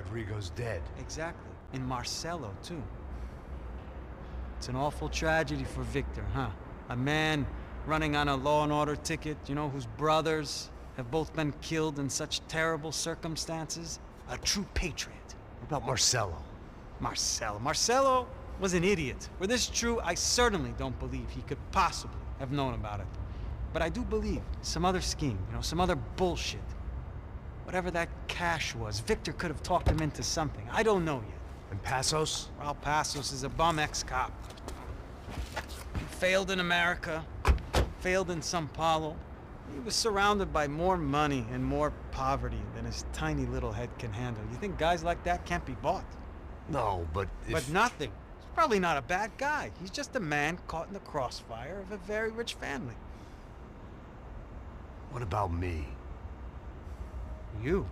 Rodrigo's dead. Exactly. And Marcelo, too. It's an awful tragedy for Victor, huh? A man running on a law and order ticket, you know, whose brothers have both been killed in such terrible circumstances. A true patriot. What about Marcelo? Marcelo was an idiot. Were this true, I certainly don't believe he could possibly have known about it. But I do believe some other scheme, you know, some other bullshit. Whatever that cash was, Victor could have talked him into something. I don't know yet. And Passos? Well, Passos is a bum ex-cop. He failed in America, failed in Sao Paulo. He was surrounded by more money and more poverty than his tiny little head can handle. You think guys like that can't be bought? No, but if... But nothing. He's probably not a bad guy. He's just a man caught in the crossfire of a very rich family. What about me? You.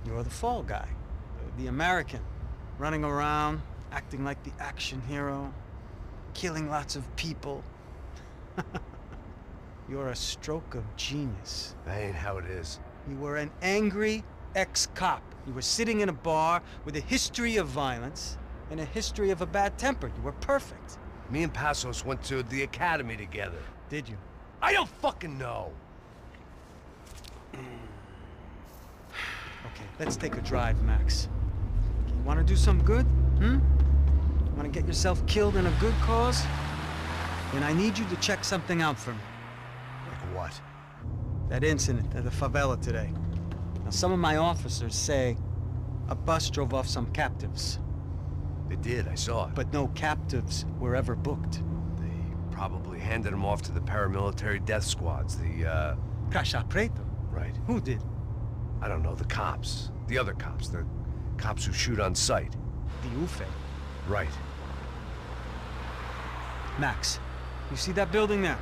You're the fall guy. The American. Running around, acting like the action hero. Killing lots of people. You're a stroke of genius. That ain't how it is. You were an angry ex-cop. You were sitting in a bar with a history of violence and a history of a bad temper. You were perfect. Me and Passos went to the academy together. Did you? I don't fucking know! Okay, let's take a drive, Max. You wanna do some good? You wanna get yourself killed in a good cause? Then I need you to check something out for me. Like what? That incident at the favela today. Now, some of my officers say a bus drove off some captives. They did, I saw it. But no captives were ever booked. They probably handed them off to the paramilitary death squads, the, Caixa Preto? Right. Who did? I don't know, the cops. The other cops, the cops who shoot on sight. The UFE. Right. Max, you see that building there?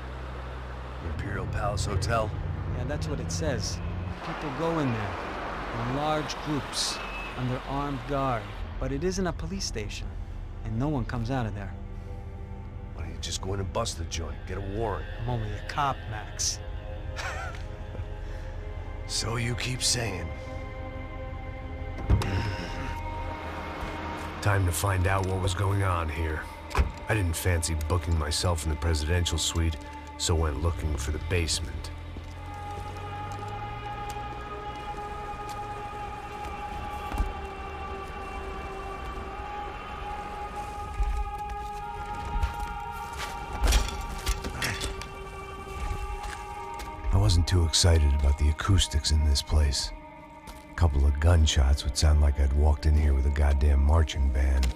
The Imperial Palace Hotel? Yeah, that's what it says. People go in there, in large groups, under armed guard. But it isn't a police station, and no one comes out of there. Why don't you just go in and bust the joint, get a warrant? I'm only a cop, Max. So you keep saying. Time to find out what was going on here. I didn't fancy booking myself in the presidential suite, so went looking for the basement. I wasn't too excited about the acoustics in this place. A couple of gunshots would sound like I'd walked in here with a goddamn marching band.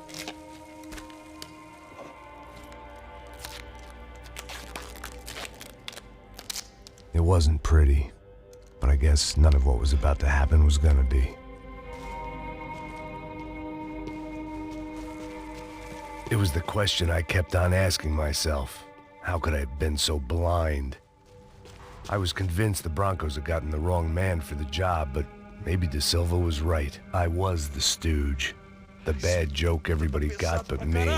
It wasn't pretty, but I guess none of what was about to happen was gonna be. It was the question I kept on asking myself. How could I have been so blind? I was convinced the Broncos had gotten the wrong man for the job, but maybe De Silva was right. I was the stooge. The bad joke everybody got but me.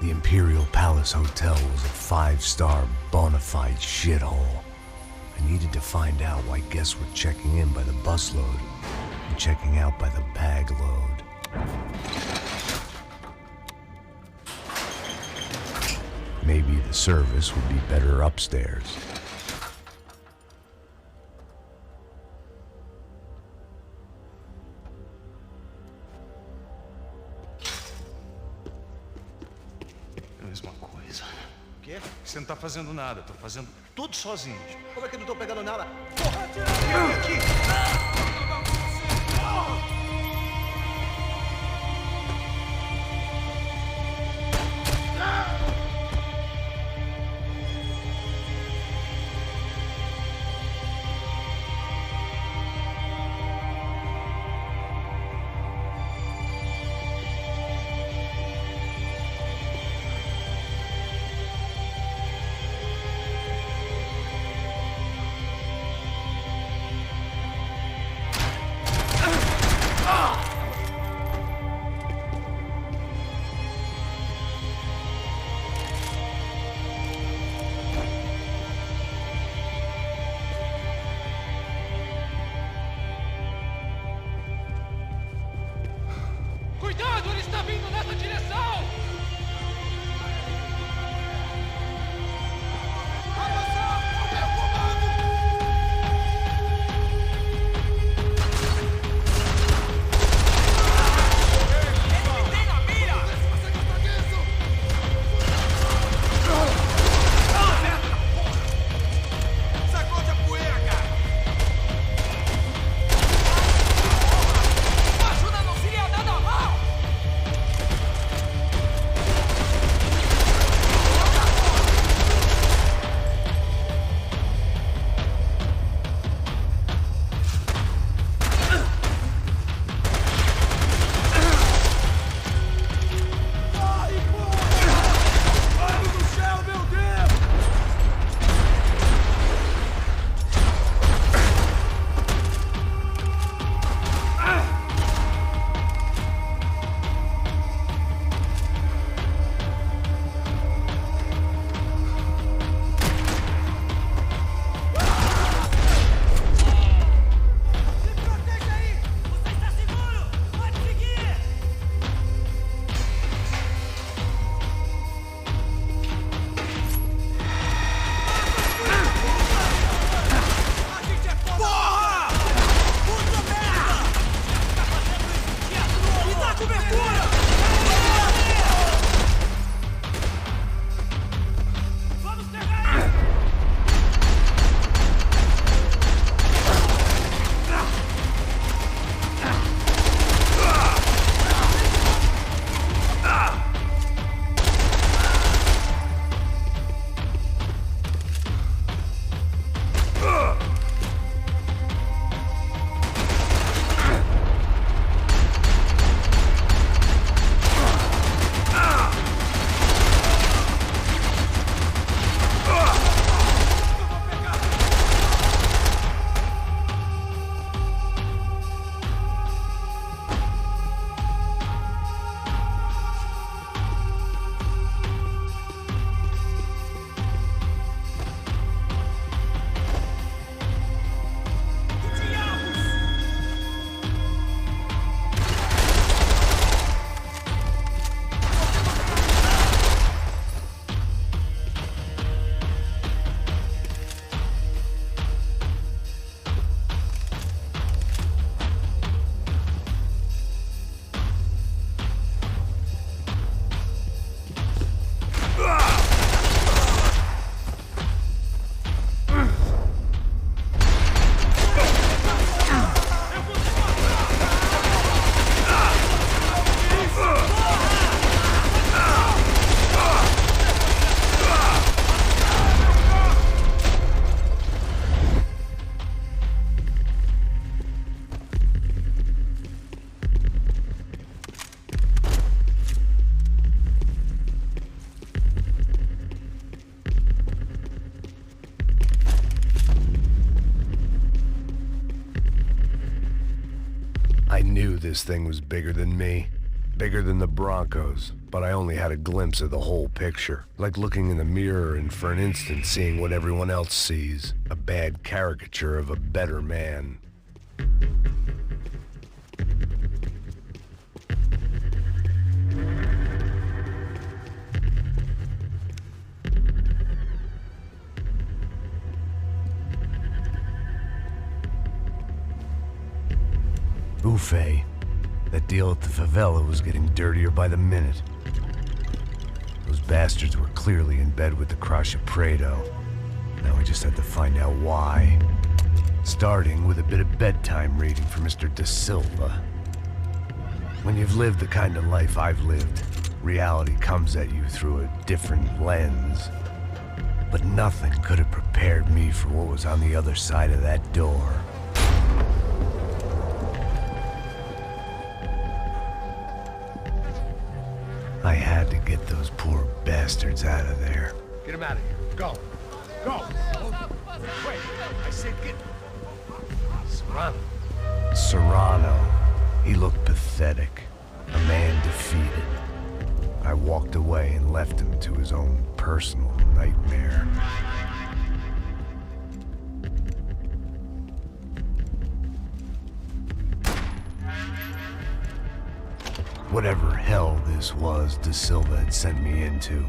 The Imperial Palace Hotel was a five-star, bona fide shithole. I needed to find out why guests were checking in by the busload and checking out by the bag load. Maybe the service would be better upstairs. Você não tá fazendo nada, tô fazendo tudo sozinho. Como é que eu não tô pegando nada? Porra, atira aqui! Cuidado, ele está vindo nessa direção! Avançar! Ao meu comando! Ele tem na mira! Você gostou disso? Sacode a poeira, cara! Ajuda não seria nada mal! I knew this thing was bigger than me, bigger than the Broncos, but I only had a glimpse of the whole picture, like looking in the mirror and for an instant seeing what everyone else sees, a bad caricature of a better man. Buffet. That deal at the favela was getting dirtier by the minute. Those bastards were clearly in bed with the Crusher Prado. Now we just had to find out why. Starting with a bit of bedtime reading for Mr. Da Silva. When you've lived the kind of life I've lived, reality comes at you through a different lens. But nothing could have prepared me for what was on the other side of that door. I had to get those poor bastards out of there. Get him out of here. Go. Go. Wait. I said get... Serrano. Serrano. He looked pathetic. A man defeated. I walked away and left him to his own personal nightmare. Whatever hell this was De Silva had sent me into,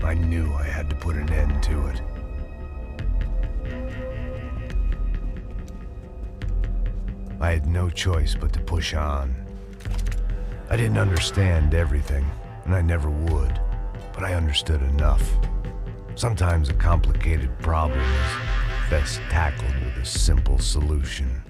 I knew I had to put an end to it. I had no choice but to push on. I didn't understand everything, and I never would, but I understood enough. Sometimes a complicated problem is best tackled with a simple solution.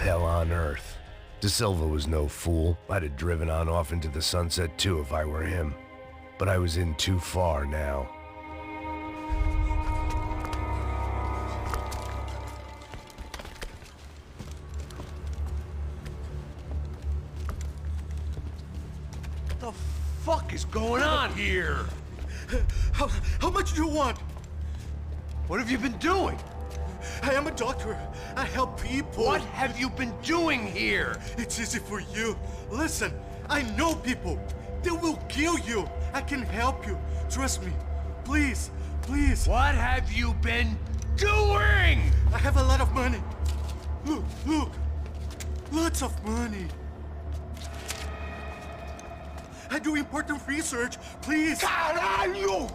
Hell on earth. De Silva was no fool. I'd have driven on off into the sunset too if I were him. But I was in too far now. What the fuck is going on here? How much do you want? What have you been doing? I am a doctor. I help people. What have you been doing here? It's easy for you. Listen, I know people. They will kill you. I can help you. Trust me. Please, please. What have you been doing? I have a lot of money. Look, look. Lots of money. I do important research. Please. Caralho!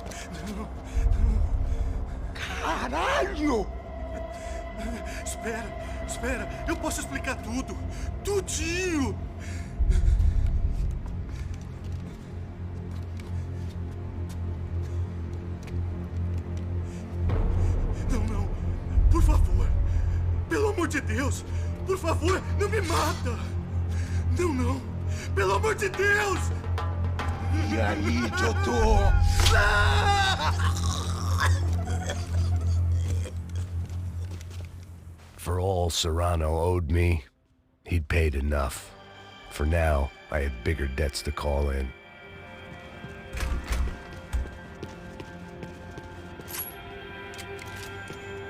Caralho! Espera. Eu posso explicar tudo. Tudinho. Não. Por favor. Pelo amor de Deus. Por favor, não me mata. Não. Pelo amor de Deus. E aí, doutor? For all Serrano owed me, he'd paid enough. For now, I had bigger debts to call in.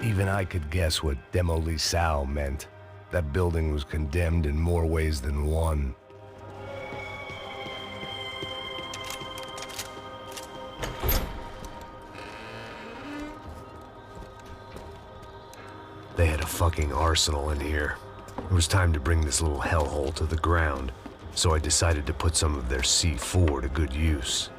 Even I could guess what demolissao meant. That building was condemned in more ways than one. They had a fucking arsenal in here. It was time to bring this little hellhole to the ground, so I decided to put some of their C4 to good use.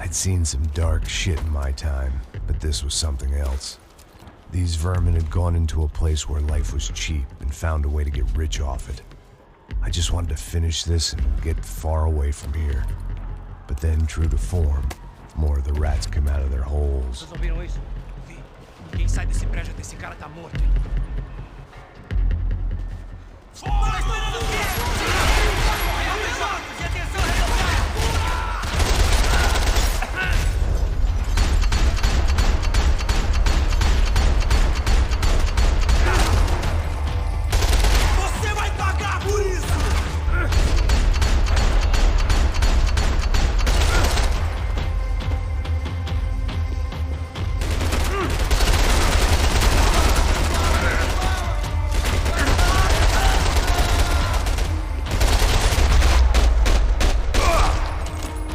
I'd seen some dark shit in my time, but this was something else. These vermin had gone into a place where life was cheap and found a way to get rich off it. I just wanted to finish this and get far away from here. But then, true to form, more of the rats come out of their holes. Vocês ouviram isso? Vi. Quem sai desse prédio desse cara tá morto.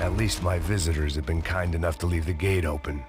At least my visitors have been kind enough to leave the gate open.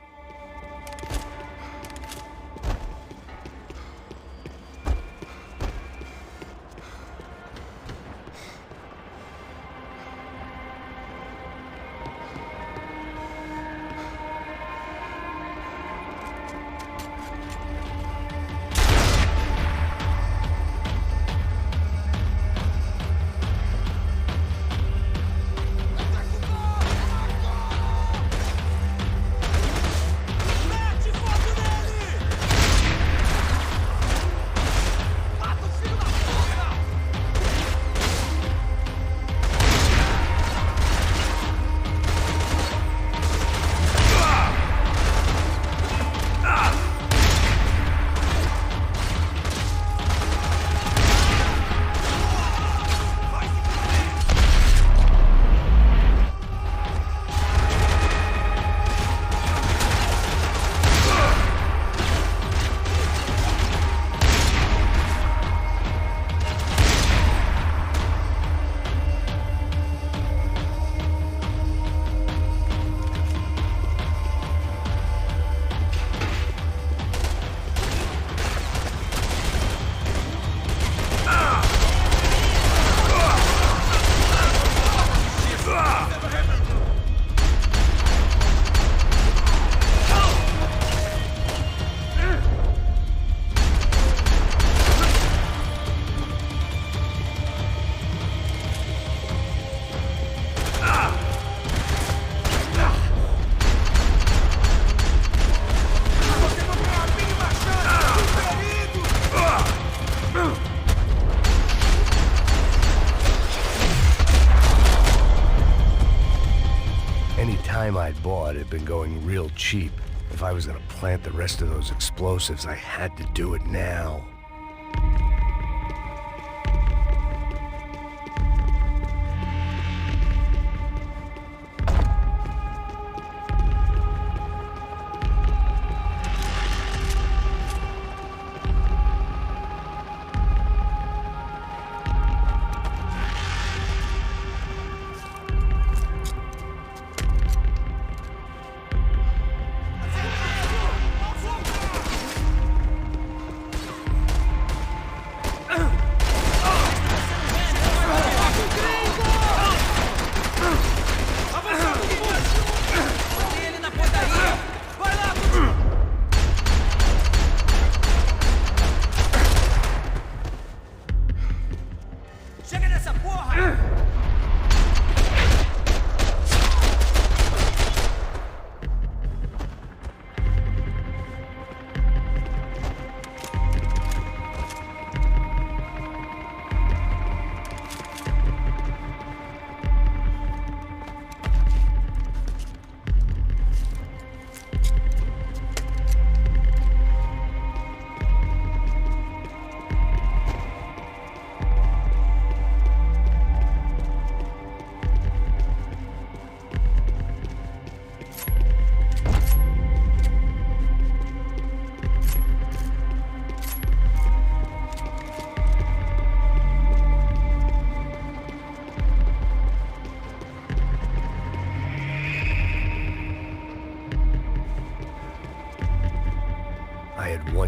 I'd bought had been going real cheap. If I was gonna plant the rest of those explosives, I had to do it now.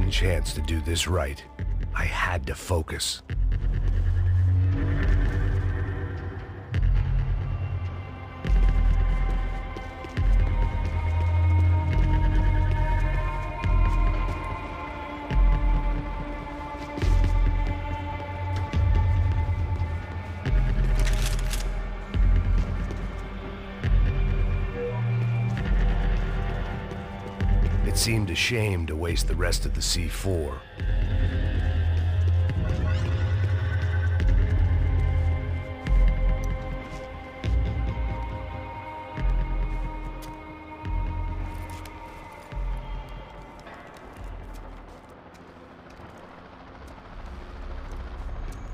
one chance to do this right. I had to focus. It seemed a shame to waste the rest of the C4.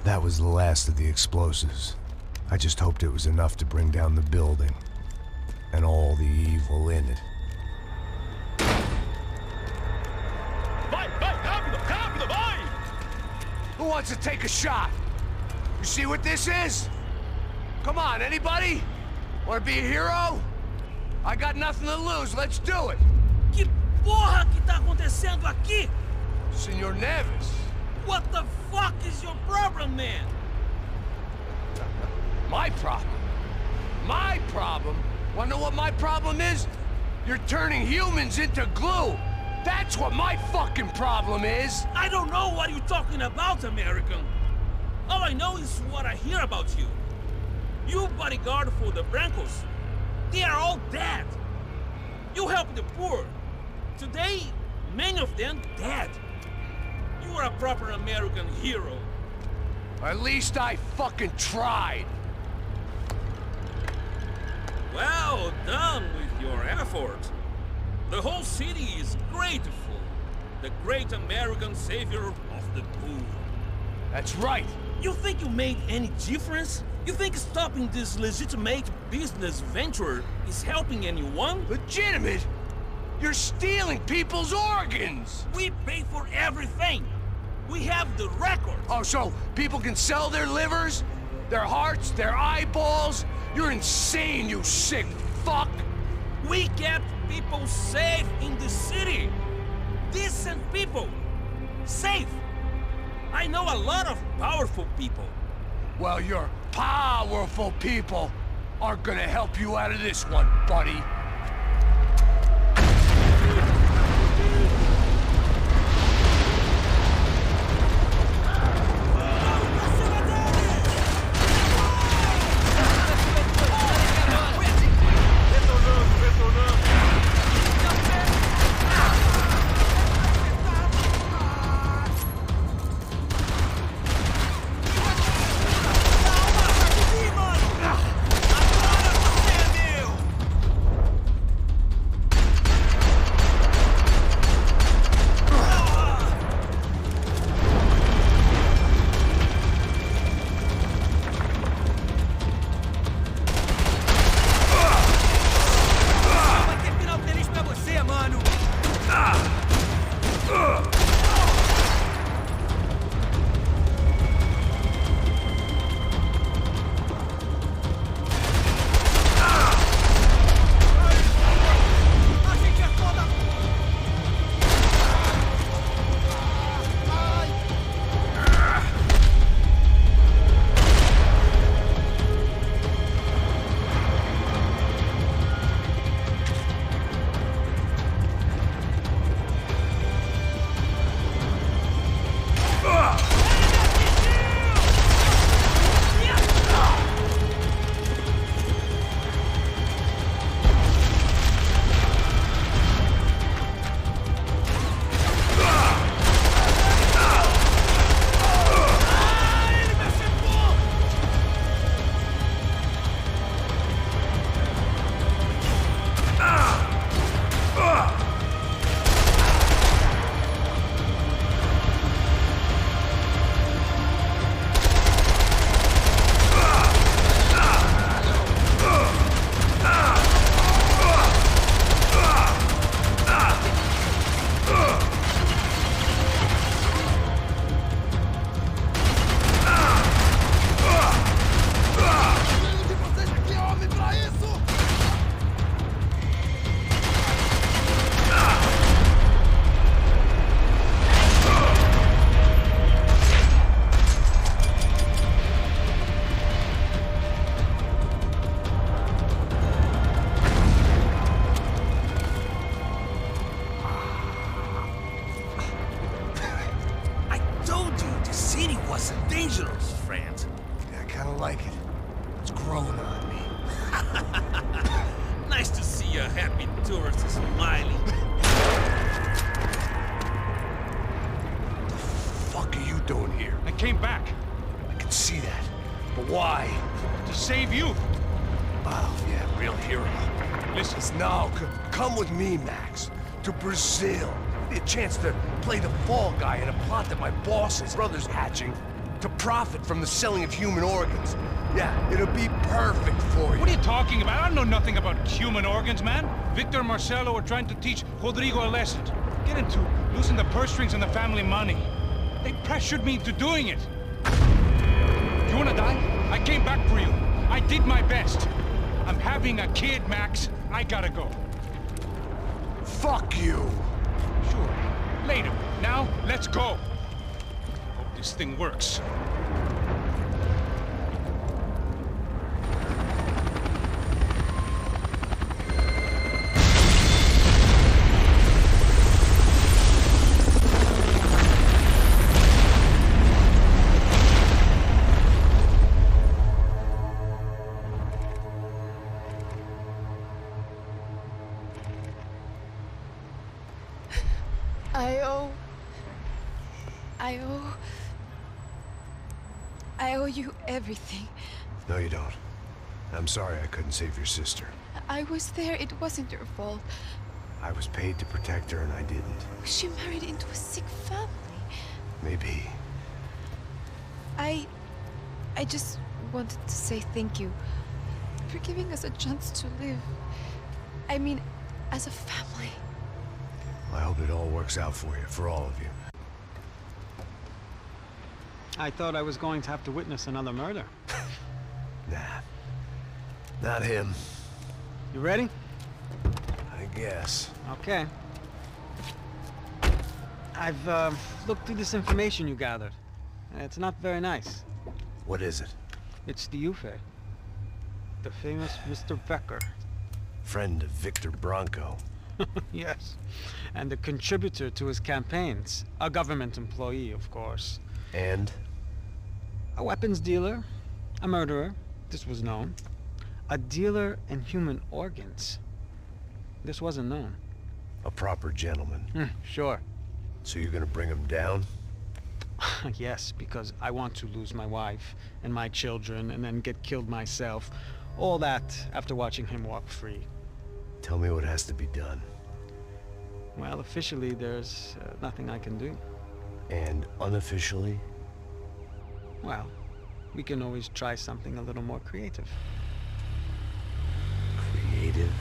That was the last of the explosives. I just hoped it was enough to bring down the building and all the evil in it. Who wants to take a shot? You see what this is? Come on, anybody? Want to be a hero? I got nothing to lose, let's do it! Que porra que tá acontecendo aqui? Senor Neves. What the fuck is your problem, man? My problem? My problem? Wanna know what my problem is? You're turning humans into glue! That's what my fucking problem is! I don't know what you're talking about, American. All I know is what I hear about you. You bodyguard for the Brancos. They are all dead. You help the poor. Today, many of them dead. You are a proper American hero. At least I fucking tried. Well done with your effort. The whole city is grateful. The great American savior of the poor. That's right. You think you made any difference? You think stopping this legitimate business venture is helping anyone? Legitimate? You're stealing people's organs! We pay for everything. We have the record. Oh, so people can sell their livers? Their hearts? Their eyeballs? You're insane, you sick fuck! We kept people safe in the city. Decent people. Safe. I know a lot of powerful people. Well, your powerful people aren't gonna help you out of this one, buddy. tourist is smiling. What the fuck are you doing here? I came back I can see that. But why? to save you. Oh, yeah, real hero. Listen, No, come with me, Max. To Brazil. A chance to play the fall guy in a plot that my boss's brother's hatching to profit from the selling of human organs. Yeah, it'll be perfect for you. what are you talking about? I know nothing about human organs, man. Victor and Marcelo are trying to teach Rodrigo a lesson. Get into losing the purse strings and the family money. They pressured me into doing it. You wanna die? I came back for you. I did my best. I'm having a kid, Max. I gotta go. Fuck you. Sure. Later. Now, let's go. Hope this thing works. I owe you everything. No, you don't. I'm sorry I couldn't save your sister. I was there. It wasn't your fault. I was paid to protect her and I didn't. She married into a sick family. Maybe. I just wanted to say thank you for giving us a chance to live. I mean, as a family. I hope it all works out for you, for all of you. I thought I was going to have to witness another murder. Nah. Not him. You ready? I guess. Okay. I've looked through this information you gathered. It's not very nice. What is it? It's the UFE. The famous Mr. Becker. Friend of Victor Bronco. Yes. And a contributor to his campaigns. A government employee, of course. And? A weapons dealer. A murderer. This was known. A dealer in human organs. This wasn't known. A proper gentleman. Sure. So you're gonna bring him down? Yes, because I want to lose my wife and my children and then get killed myself. All that after watching him walk free. Tell me what has to be done. Well, officially, there's nothing I can do. And unofficially? Well, we can always try something a little more creative. Creative?